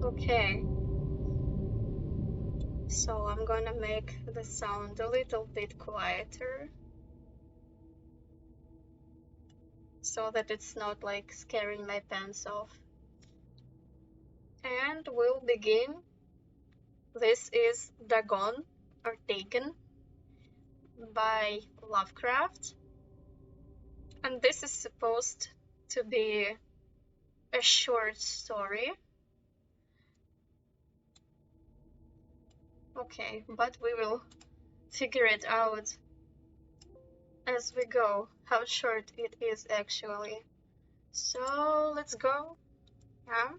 Okay, so I'm gonna make the sound a little bit quieter so that it's not like scaring my pants off. And we'll begin. This is Dagon or Dagon by Lovecraft, and this is supposed to be a short story. Okay, but we will figure it out as we go, how short it is actually. So let's go. Yeah.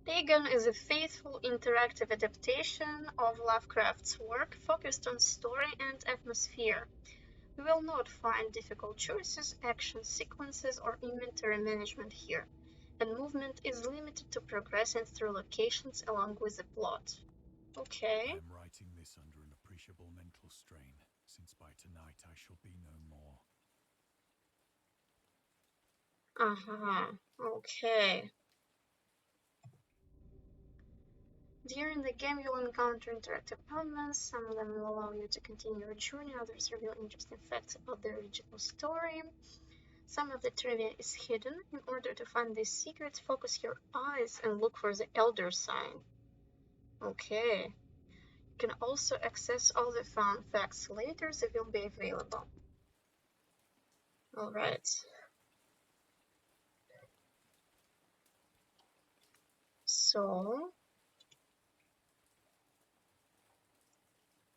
Dagon is a faithful interactive adaptation of Lovecraft's work focused on story and atmosphere. You will not find difficult choices, action sequences, or inventory management here, and movement is limited to progressing through locations along with the plot. Okay. I'm writing this under an appreciable mental strain, since by tonight I shall be no more. Okay. During the game, you'll encounter interactive elements. Some of them will allow you to continue your journey, others reveal interesting facts about the original story. Some of the trivia is hidden. In order to find these secrets, focus your eyes and look for the Elder sign. Okay. You can also access all the found facts later, they will be available. Alright. So...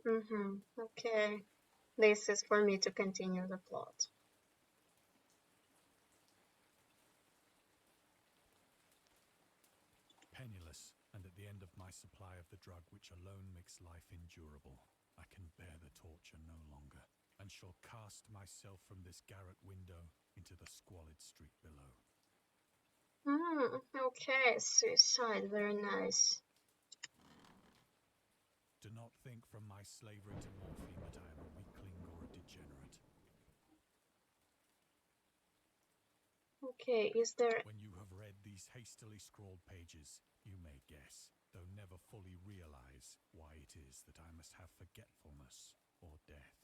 okay. This is for me to continue the plot. Penniless, and at the end of my supply of the drug which alone makes life endurable, I can bear the torture no longer, and shall cast myself from this garret window into the squalid street below. Okay, suicide, very nice. Do not think from my slavery to morphine that I am a weakling or a degenerate. Okay, is there... When you have read these hastily scrawled pages, you may guess, though never fully realize, why it is that I must have forgetfulness or death.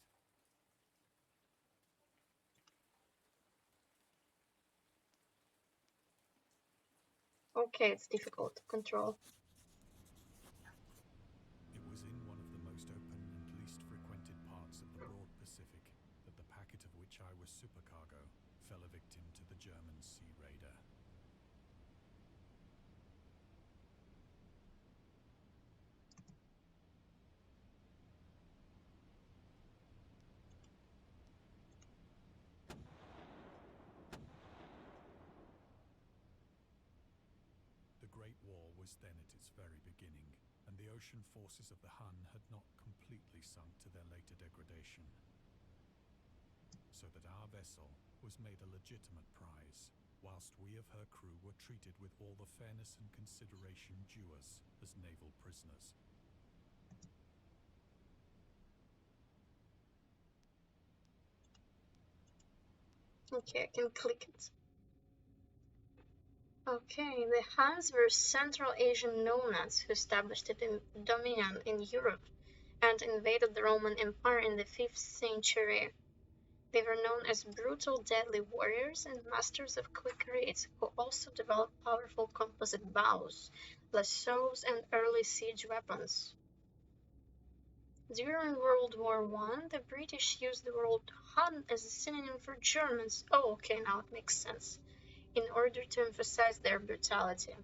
Okay, it's difficult to control. It was in one of the most open and least frequented parts of the broad Pacific that the packet of which I was supercargo fell a victim to the German sea raider. The Great War was then at its very beginning, and the ocean forces of the Hun had not completely sunk to their later degradation. So that our vessel was made a legitimate prize, whilst we of her crew were treated with all the fairness and consideration due us as naval prisoners. Okay, I can click it. Okay, the Huns were Central Asian nomads who established a dominion in Europe and invaded the Roman Empire in the 5th century. They were known as brutal, deadly warriors and masters of quick raids, who also developed powerful composite bows, lassos, and early siege weapons. During World War I, the British used the word Hun as a synonym for Germans. Oh, okay, now it makes sense. In order to emphasize their brutality.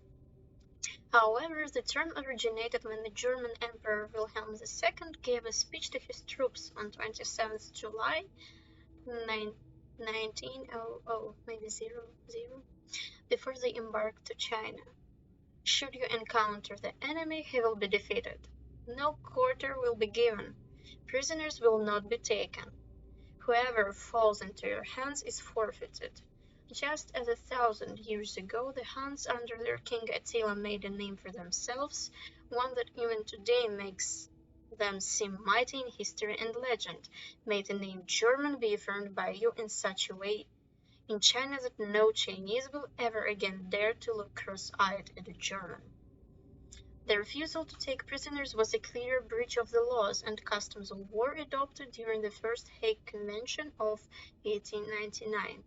However, the term originated when the German Emperor Wilhelm II gave a speech to his troops on 27th July 1900, maybe 00, before they embarked to China. Should you encounter the enemy, he will be defeated. No quarter will be given. Prisoners will not be taken. Whoever falls into your hands is forfeited. Just as 1,000 years ago, the Huns under their king Attila made a name for themselves, one that even today makes them seem mighty in history and legend. May the name German be affirmed by you in such a way. in China that no Chinese will ever again dare to look cross-eyed at a German. The refusal to take prisoners was a clear breach of the laws and customs of war adopted during the First Hague Convention of 1899.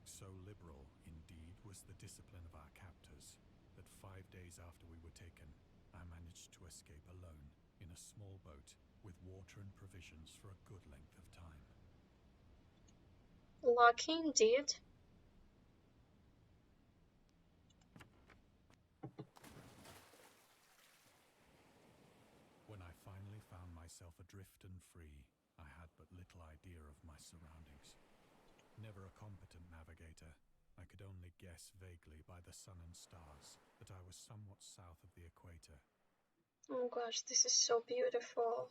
So liberal, indeed, was the discipline of our captors that 5 days after we were taken, I managed to escape alone in a small boat with water and provisions for a good length of time. Lucky indeed. When I finally found myself adrift and free, I had but little idea of my surroundings. Never a competent navigator, I could only guess vaguely by the sun and stars that I was somewhat south of the equator. Oh gosh, this is so beautiful.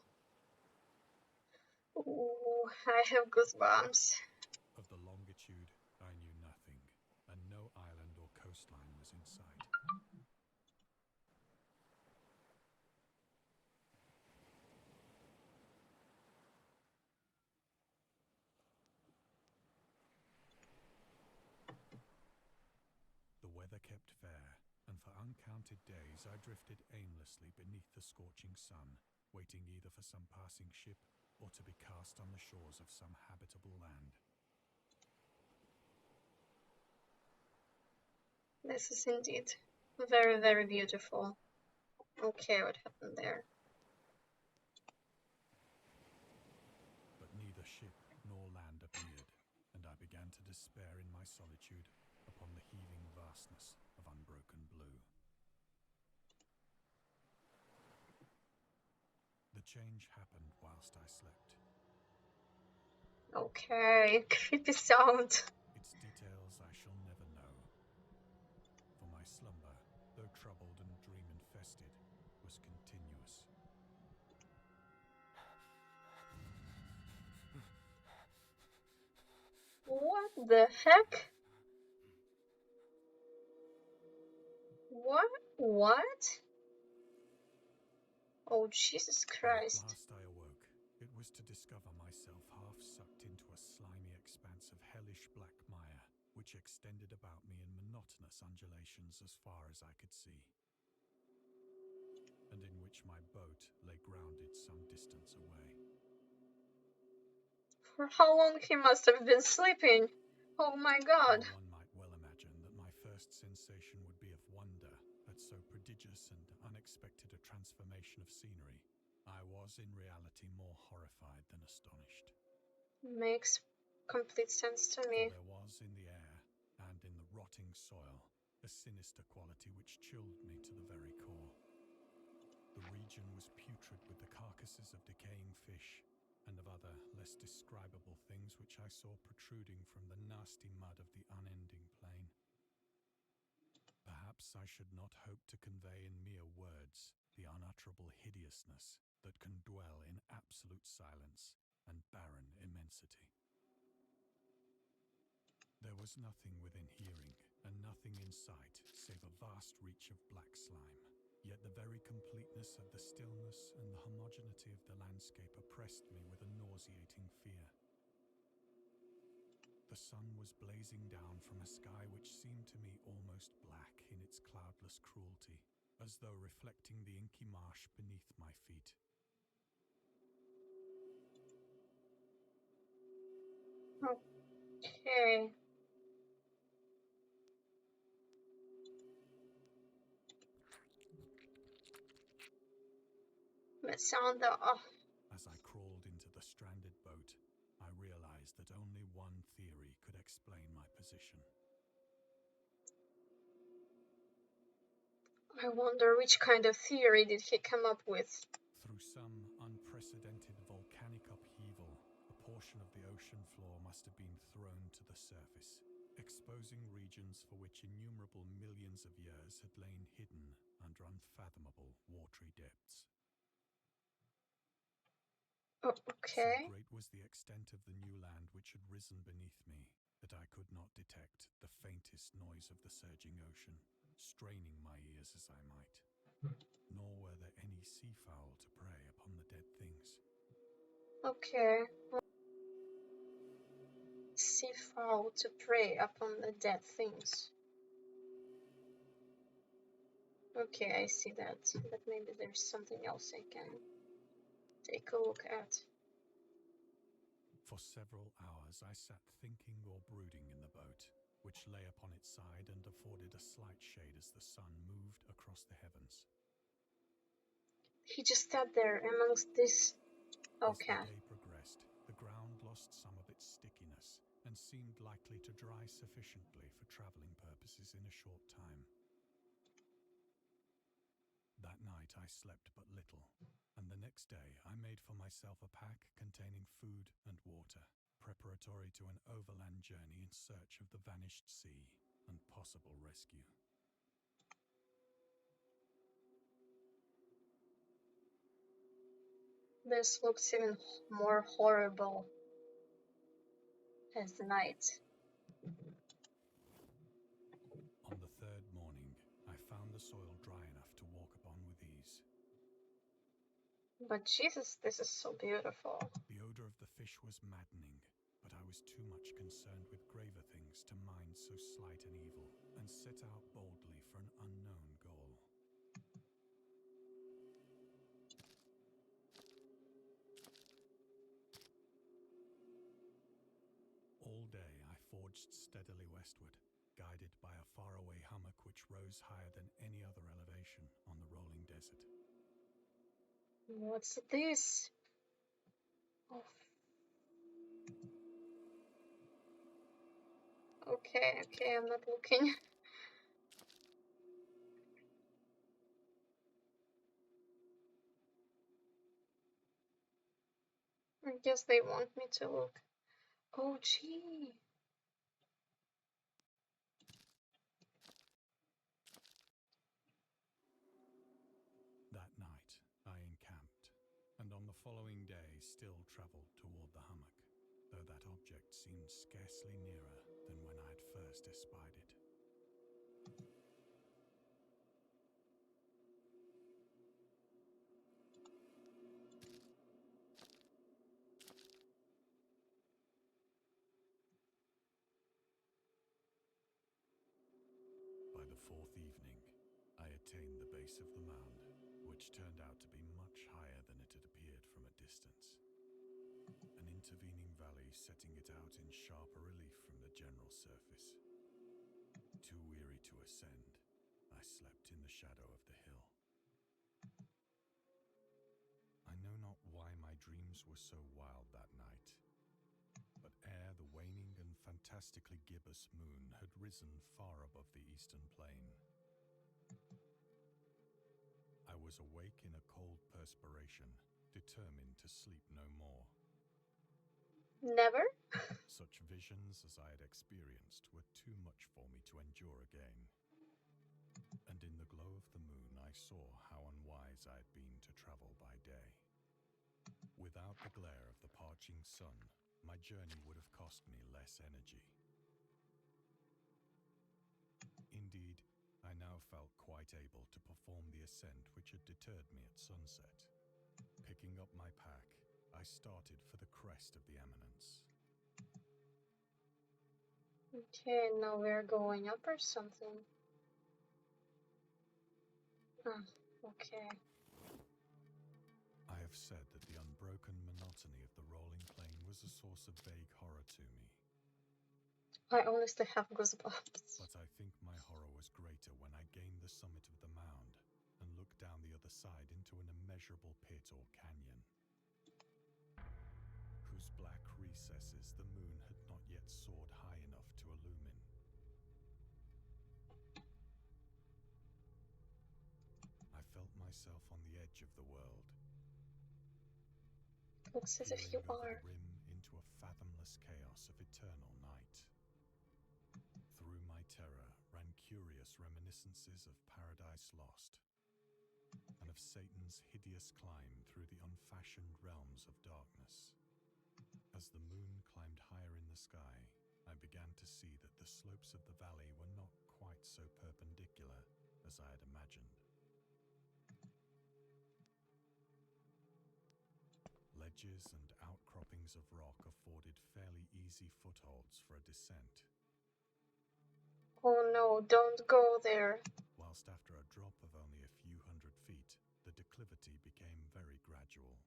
Ooh, I have goosebumps. Of the longitude, I knew nothing, and no island or coastline was in sight. The weather kept fair, and for uncounted days I drifted aimlessly beneath the scorching sun, waiting either for some passing ship or to be cast on the shores of some habitable land. This is indeed very, very beautiful. Okay, what happened there? But neither ship nor land appeared, and I began to despair in my solitude upon the heaving vastness of unbroken blue. The change happened whilst I slept. Okay, creepy sound. Its details I shall never know, for my slumber, though troubled and dream-infested, was continuous. What the heck? What? What? Oh, Jesus When at Christ. last I awoke, it was to discover myself half sucked into a slimy expanse of hellish black mire, which extended about me in monotonous undulations as far as I could see, and in which my boat lay grounded some distance away. For how long he must have been sleeping? Oh my god. And one might well imagine that my first sensation would be of wonder at so prodigious and unexpected a transformation of scenery. I was in reality more horrified than astonished. Makes complete sense to For me. there was in the air, and in the rotting soil, a sinister quality which chilled me to the very core. The region was putrid with the carcasses of decaying fish, and of other, less describable things which I saw protruding from the nasty mud of the unending plain. Perhaps I should not hope to convey in mere words the unutterable hideousness that can dwell in absolute silence and barren immensity. There was nothing within hearing, and nothing in sight, save a vast reach of black slime. Yet the very completeness of the stillness and the homogeneity of the landscape oppressed me with a nauseating fear. The sun was blazing down from a sky which seemed to me almost black in its cloudless cruelty, as though reflecting the inky marsh beneath my feet. Okay. That sound though. Oh, As I crawled into the stranded boat, I realized that only one theory could explain my position. I wonder which kind of theory did he come up with? Through some unprecedented volcanic upheaval, a portion of the ocean floor must have been thrown to the surface, exposing regions for which innumerable millions of years had lain hidden under unfathomable watery depths. Oh, So okay. great was the extent of the new land which had risen beneath me that I could not detect the faintest noise of the surging ocean. straining my ears as I might. Nor were there any seafowl to prey upon the dead things. Okay. Seafowl to prey upon the dead things. Okay, I see that. But maybe there's something else I can take a look at. For several hours I sat thinking or brooding in the boat, which lay upon its side and afforded a slight shade as the sun moved across the heavens. He just sat there amongst this. Okay. As the day progressed, the ground lost some of its stickiness and seemed likely to dry sufficiently for travelling purposes in a short time. That night I slept but little, and the next day I made for myself a pack containing food and water, preparatory to an overland journey in search of the vanished sea and possible rescue. This looks even more horrible as the night. On the third morning, I found the soil dry enough to walk upon with ease. But Jesus, this is so beautiful. The odor of the fish was maddening, but I was too much concerned with graver things to mind so slight an evil, and set out boldly for an unknown goal. All day I forged steadily westward, guided by a faraway hummock which rose higher than any other elevation on the rolling desert. What's this? Oh. Okay, I'm not looking. I guess they want me to look. Oh, gee. That night I encamped, and on the following day still travelled toward the hummock, though that object seemed scarcely nearer than when I had first espied it. By the fourth evening, I attained the base of the mound, which turned out to be much higher than it had appeared from a distance. An intervening valley setting it out in sharper relief from the general surface. Too weary to ascend, I slept in the shadow of the hill. I know not why my dreams were so wild that night, but ere the waning and fantastically gibbous moon had risen far above the eastern plain, I was awake in a cold perspiration, determined to sleep no more. Never? Such visions as I had experienced were too much for me to endure again. And in the glow of the moon I saw how unwise I had been to travel by day. Without the glare of the parching sun, my journey would have cost me less energy. Indeed, I now felt quite able to perform the ascent which had deterred me at sunset. Picking up my pack, I started for the crest of the eminence. Okay, now we're going up or something. Okay. I have said that the unbroken monotony of the rolling plain was a source of vague horror to me. I honestly have goosebumps. But I think my horror was greater when I gained the summit of the mound and looked down the other side into an immeasurable pit or canyon, whose black recesses the moon had not yet soared high enough to illumine. I felt myself on the edge of the world, Looks as if you peering over are. the rim into a fathomless chaos of eternal night. Through my terror ran curious reminiscences of Paradise Lost, and of Satan's hideous climb through the unfashioned realms of darkness. As the moon climbed higher in the sky, I began to see that the slopes of the valley were not quite so perpendicular as I had imagined. Ledges and outcroppings of rock afforded fairly easy footholds for a descent, Oh no, don't go there. whilst after a drop of only a few hundred feet, the declivity became very gradual.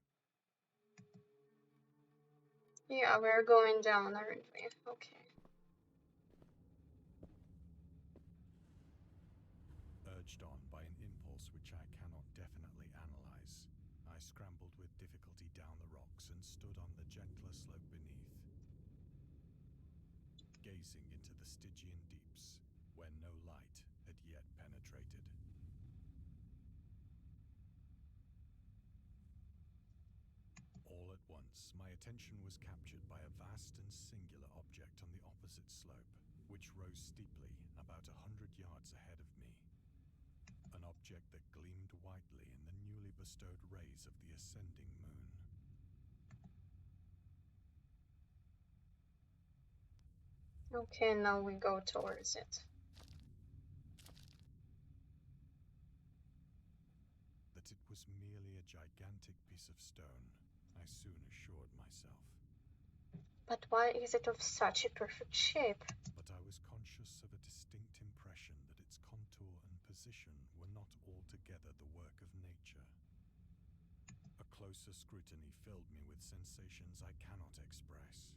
Yeah, we're going down, aren't we? Okay. Urged on by an impulse which I cannot definitely analyze, I scrambled with difficulty down the rocks and stood on the gentler slope beneath, gazing into the Stygian deeps, where no light had yet penetrated. All at once, my attention was captured by a vast and singular object on the opposite slope, which rose steeply about 100 yards ahead of me. An object that gleamed whitely in the newly bestowed rays of the ascending moon. Okay, now we go towards it. That it was merely a gigantic piece of stone, I soon assured myself. But why is it of such a perfect shape? But I was conscious of a distinct impression that its contour and position were not altogether the work of nature. A closer scrutiny filled me with sensations I cannot express.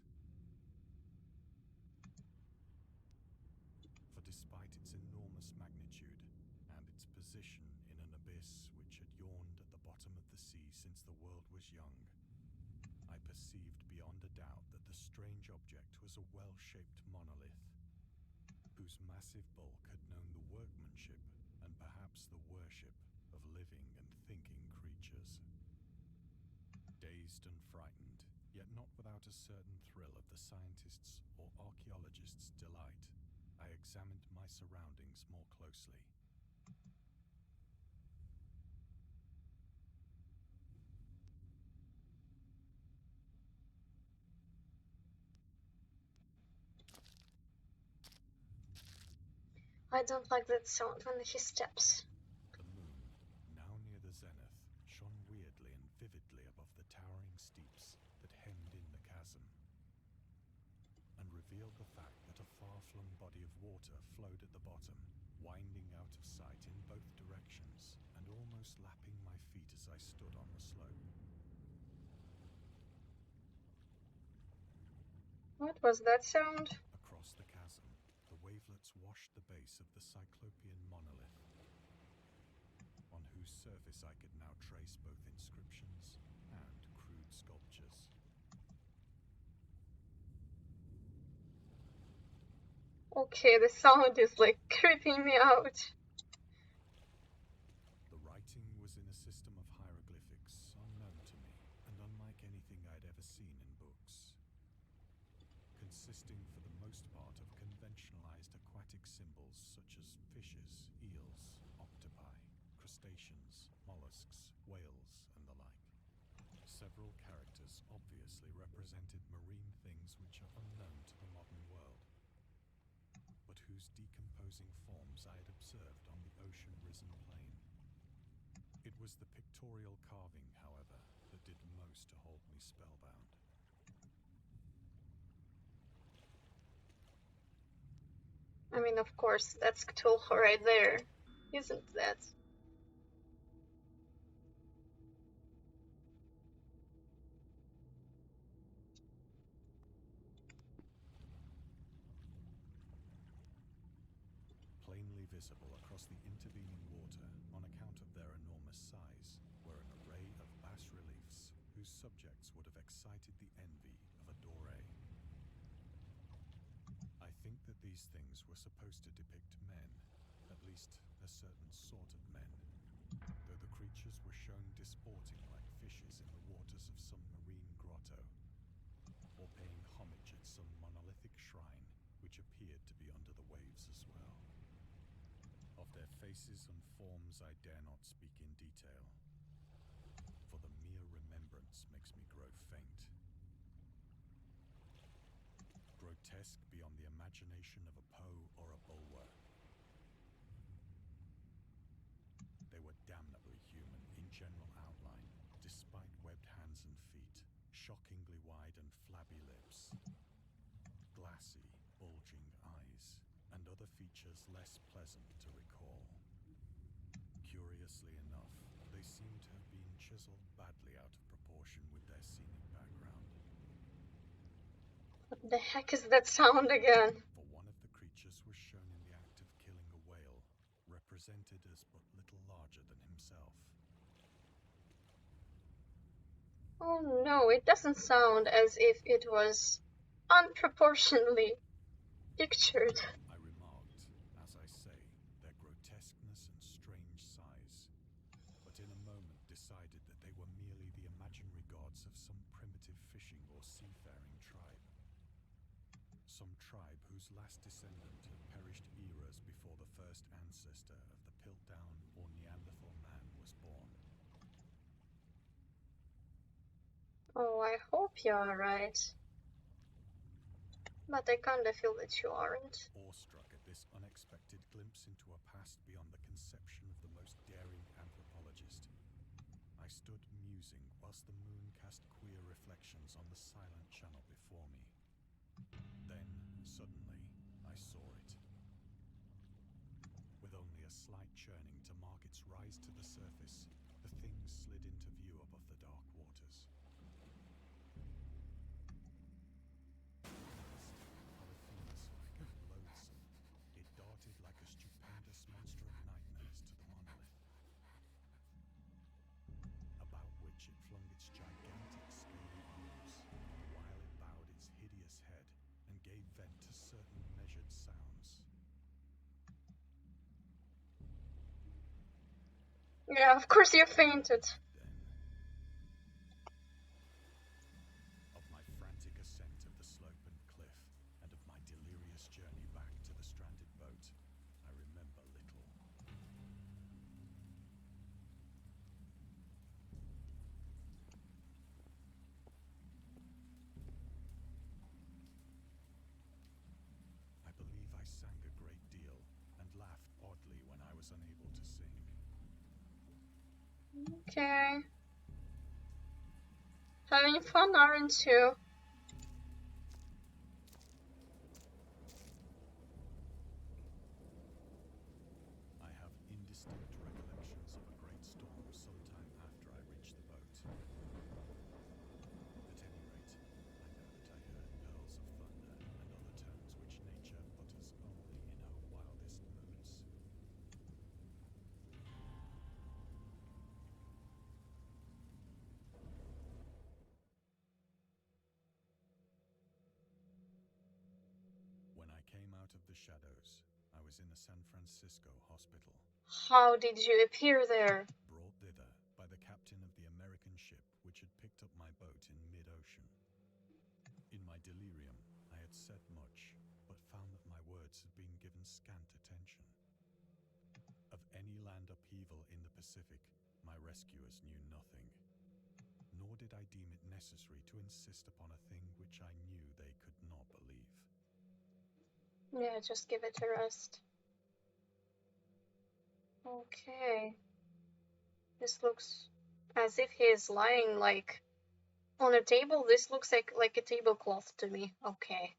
For despite its enormous magnitude and its position in an abyss which had yawned at the bottom of the sea since the world was young, I perceived beyond a doubt that the strange object was a well-shaped monolith, whose massive bulk had known the workmanship and perhaps the worship of living and thinking creatures. Dazed and frightened, yet not without a certain thrill of the scientist's or archaeologist's delight, I examined my surroundings more closely. I don't like that sound when he steps. The moon, now near the zenith, shone weirdly and vividly above the towering steeps that hemmed in the chasm, and revealed the fact that a far-flung body of water flowed at the bottom, winding out of sight in both directions and almost lapping my feet as I stood on the slope. What was that sound? Across the chasm, the wavelets washed the base of the Cyclopean monolith, on whose surface I could now trace both inscriptions and crude sculptures. Okay, the sound is like creeping me out. The writing was in a system of hieroglyphics unknown to me and unlike anything I'd ever seen in books, consisting for the most part of conventionalized aquatic symbols such as fishes, eels, octopi, crustaceans, mollusks, whales, and the like. Several characters obviously represented marine things which are unknown to the modern world, but whose decomposing forms I had observed on the ocean-risen plain. It was the pictorial carving, however, that did most to hold me spellbound. I mean, of course, that's Cthulhu right there, isn't that? Plainly visible across the intervening water, on account of their enormous size, were an array of bas-reliefs whose subjects would have excited the envy of a Doré. I think that these things were supposed to depict men, at least a certain sort of men, though the creatures were shown disporting like fishes in the waters of some marine grotto, or paying homage at some monolithic shrine which appeared to be under the waves as well. Of their faces and forms I dare not speak in detail, for the mere remembrance makes me grow faint. Grotesque beyond the imagination of a Poe or a Bulwer, shockingly wide and flabby lips, glassy, bulging eyes, and other features less pleasant to recall. Curiously enough, they seem to have been chiseled badly out of proportion with their scenic background. What the heck is that sound again? For one of the creatures was shown in the act of killing a whale, represented as but little larger than himself. Oh no, it doesn't sound as if it was unproportionately pictured. I remarked, as I say, their grotesqueness and strange size, but in a moment decided that they were merely the imaginary gods of some primitive fishing or seafaring tribe. Some tribe whose last descendant had perished eras before the first ancestor of the Piltdown or Neanderthal man was born. Oh, I hope you're right. But I kinda feel that you aren't. Awestruck at this unexpected glimpse into a past beyond the conception of the most daring anthropologist, I stood musing whilst the moon cast queer reflections on the silent channel before me. Then, suddenly, I saw it. With only a slight churning to mark its rise to the surface, the thing slid into view above the dark waters. Polyphemus-like and loathsome, it darted like a stupendous monster of nightmares to the monolith, about which it flung its gigantic scaly arms, while it bowed its hideous head and gave vent to certain measured sounds. Yeah, of course you fainted. Then, of my frantic ascent of the slope and cliff, and of my delirious journey back to the stranded boat, I remember little. I believe I sang a great deal, and laughed oddly when I was unable to sing. Okay. Having fun, aren't you? I have indistinct recollections of a great storm some time after I reached the boat. At any rate, I know that I heard pearls of thunder and other tones which nature utters only in her wildest moods. When I came out of the shadows, I was in a San Francisco hospital, How did you appear there? brought thither by the captain of the American ship which had picked up my boat in mid-ocean. In my delirium, I had said much, but found that my words had been given scant attention. Of any land upheaval in the Pacific, my rescuers knew nothing, nor did I deem it necessary to insist upon a thing which I knew they could not believe. Yeah, just give it a rest. Okay. This looks as if he is lying like on a table. This looks like a tablecloth to me. Okay.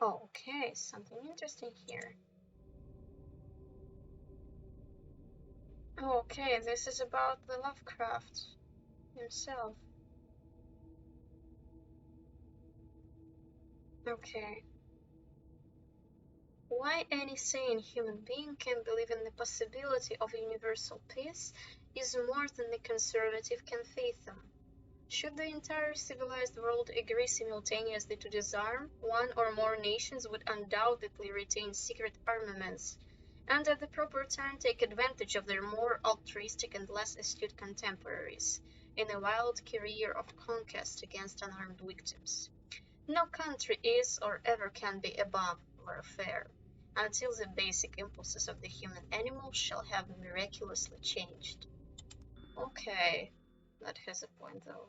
Okay, something interesting here. Okay, this is about the Lovecraft himself. Okay. Why any sane human being can believe in the possibility of universal peace is more than the conservative can fathom. Should the entire civilized world agree simultaneously to disarm, one or more nations would undoubtedly retain secret armaments, and at the proper time take advantage of their more altruistic and less astute contemporaries, in a wild career of conquest against unarmed victims. No country is or ever can be above warfare, until the basic impulses of the human animal shall have miraculously changed. Okay, that has a point though.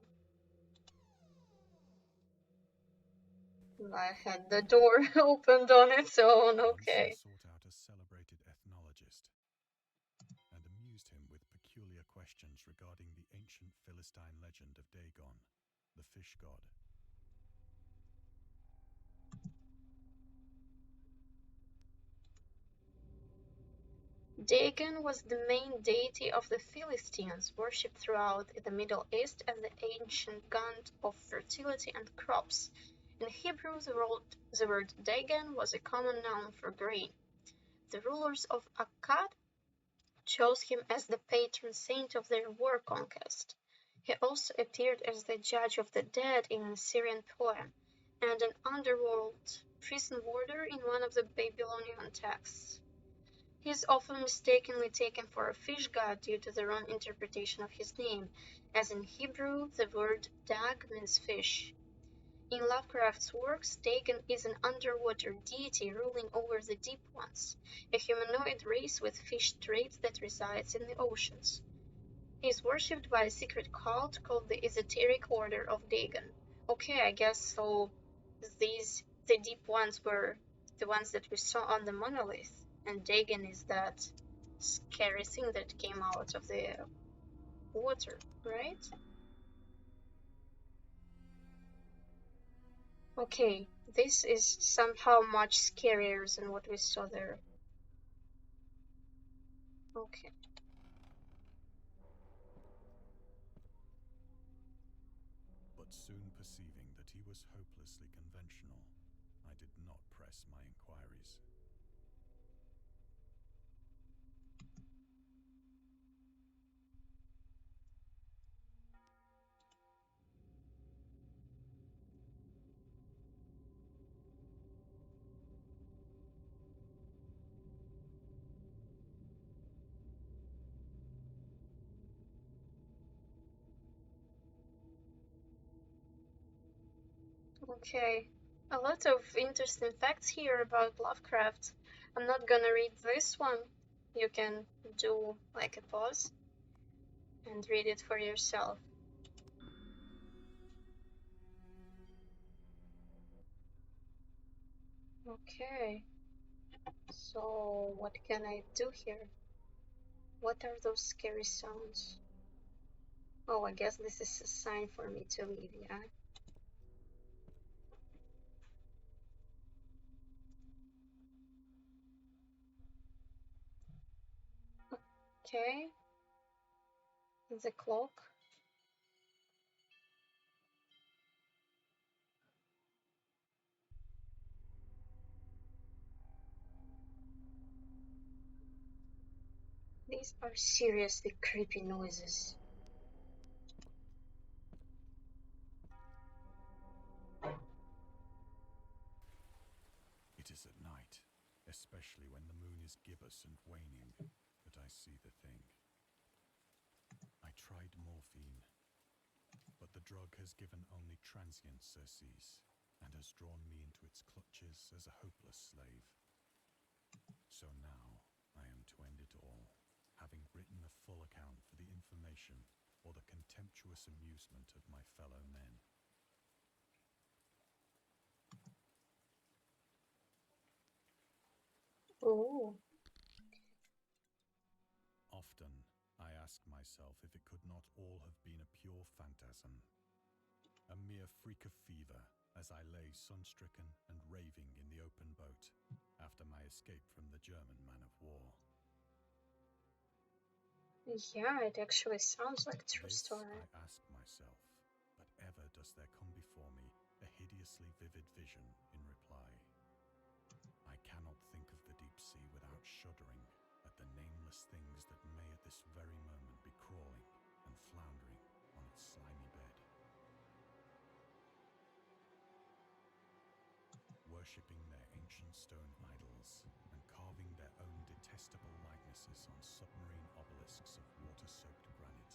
I had the door opened on its own, Once I okay. sought out a celebrated ethnologist and amused him with peculiar questions regarding the ancient Philistine legend of Dagon. the fish god. Dagon was the main deity of the Philistines, worshipped throughout the Middle East as the ancient god of fertility and crops. In Hebrew, the word Dagon was a common noun for grain. The rulers of Akkad chose him as the patron saint of their war conquest. He also appeared as the judge of the dead in an Assyrian poem, and an underworld prison warder in one of the Babylonian texts. He is often mistakenly taken for a fish god due to the wrong interpretation of his name, as in Hebrew the word dag means fish. In Lovecraft's works, Dagon is an underwater deity ruling over the deep ones, a humanoid race with fish traits that resides in the oceans. He is worshipped by a secret cult called the Esoteric Order of Dagon. Okay, I guess so the deep ones were the ones that we saw on the monolith, and Dagon is that scary thing that came out of the water, right? Okay, this is somehow much scarier than what we saw there. Okay. But soon perceiving that he was hopelessly conventional, I did not press my inquiries. Okay. A lot of interesting facts here about Lovecraft. I'm not gonna read this one. You can do like a pause and read it for yourself. Okay. So what can I do here? What are those scary sounds? Oh, I guess this is a sign for me to leave, yeah? Okay. The clock. These are seriously creepy noises. It is at night, especially when the moon is gibbous and waning, that I see the thing. I tried morphine, but the drug has given only transient surcease and has drawn me into its clutches as a hopeless slave. So now I am to end it all, having written a full account for the information or the contemptuous amusement of my fellow men. Oh, Often I ask myself if it could not all have been a pure phantasm, a mere freak of fever as I lay sun-stricken and raving in the open boat after my escape from the German man-of-war. yeah, it actually sounds like a true This story. I ask myself, but ever does there come before me a hideously vivid vision in reply. I cannot think of the deep sea without shuddering at the nameless things that may at this very moment be crawling and floundering on its slimy bed, worshipping their ancient stone idols and carving their own detestable likenesses on submarine obelisks of water-soaked granite.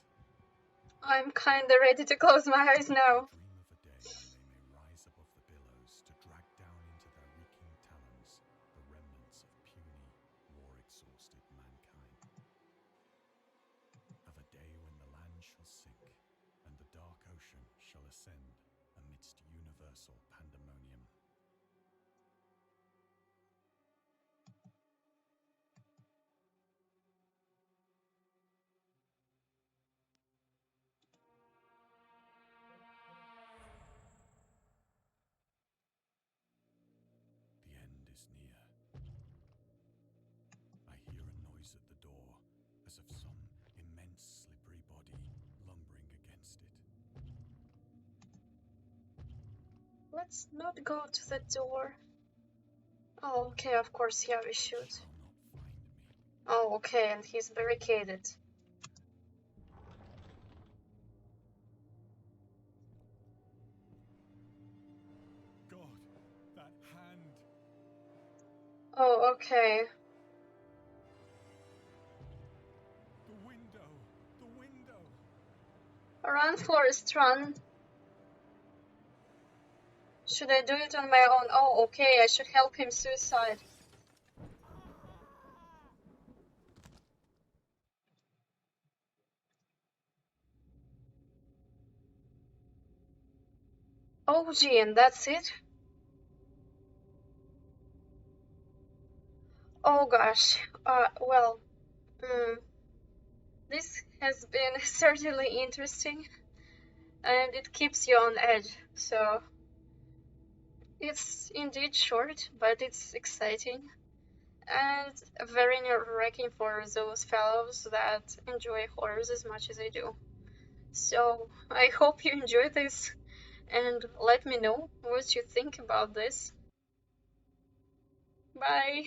I'm kinda ready to close my eyes now. I dream of a day when they may rise above the billows to drag down into their reeking talons the remnants of puny, war-exhausted mankind. Of a day when the land shall sink and the dark ocean shall ascend amidst universal pandemonium. as of some immense slippery body lumbering against it. Let's not go to the door. Oh, okay, of course, yeah, we It should. shall not find me. Oh, okay, and he's barricaded. God, that hand! Oh, okay. The window! The window! Run, Forrest, run. Should I do it on my own? Oh, okay, I should help him suicide. Oh, gee, and that's it? Oh, gosh. Well, this has been certainly interesting, and it keeps you on edge, so it's indeed short, but it's exciting, and very nerve-wracking for those fellows that enjoy horrors as much as I do. So, I hope you enjoy this, and let me know what you think about this. Bye!